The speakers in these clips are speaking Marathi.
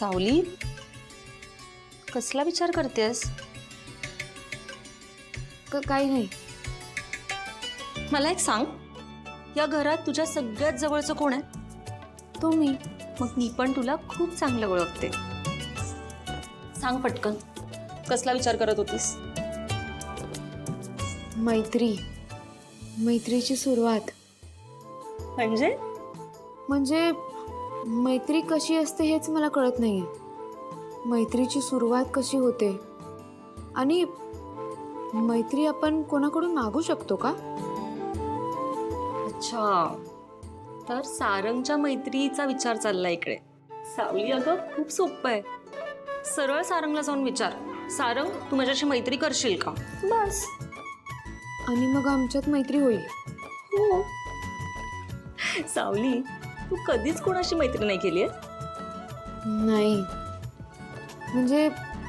सावली, कसला विचार करतेस? काही नाही. मला एक सांग, या घरात तुझ्या सगळ्यात जवळचं कोण आहे? तुम्ही. मग मी पण तुला खूप चांगलं ओळखते. सांग पटकन, कसला विचार करत होतीस? मैत्रीची सुरुवात. म्हणजे मैत्री कशी असते हेच मला कळत नाहीये. मैत्रीची सुरुवात कशी होते आणि मैत्री आपण कोणाकडून मागू शकतो का? अच्छा, तर सारंगच्या मैत्रीचा विचार चालला इकडे. सावली अगं, खूप सोपं आहे. सरळ सारंगला जाऊन विचार, सारंग तू माझ्याशी मैत्री करशील का? बस. आणि मग आमच्यात मैत्री होईल. हो. सावली, तू कधीच कोणाशी मैत्री नाही केली आहे? नाही, म्हणजे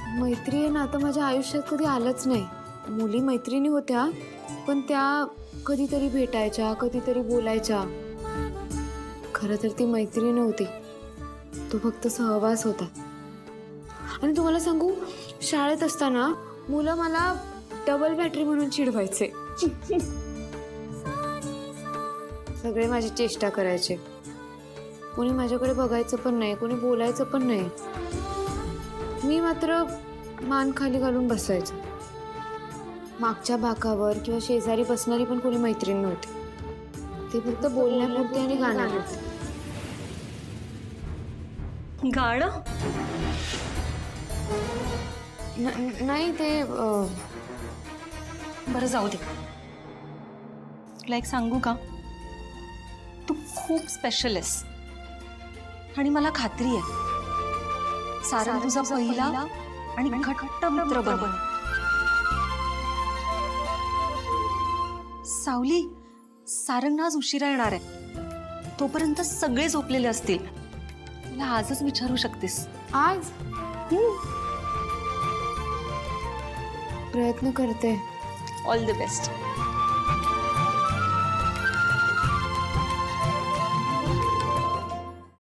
मैत्री हे नातं माझ्या आयुष्यात कधी आलंच नाही. मुली मैत्रिणी होत्या, पण त्या कधीतरी भेटायच्या, कधीतरी बोलायच्या. खरं तर ती मैत्री नव्हती, तो फक्त सहवास होता. आणि तुम्हाला सांगू, शाळेत असताना मुलं मला डबल बॅटरी म्हणून चिडवायचे. सगळे माझी चेष्टा करायचे. कोणी माझ्याकडे बघायचं पण नाही, कोणी बोलायचं पण नाही. मी मात्र मान खाली घालून बसायचं. मागच्या बाकावर किंवा शेजारी बसणारी पण कोणी मैत्रीण नव्हती. ते फक्त बोलण्यापुरते आणि गाण्यापुरते. गाणं? नाही, ते बरं, जाऊ दे. तुला एक सांगू का, तू खूप स्पेशल आहेस आणि मला खात्री आहे सारंग तुझा पहिला आणि घट्ट मित्र बनेल. सावली, सारंग आज उशिरा येणार आहे. तोपर्यंत सगळे झोपलेले असतील. तुला आजच विचारू शकतेस. आज प्रयत्न करते. All the best.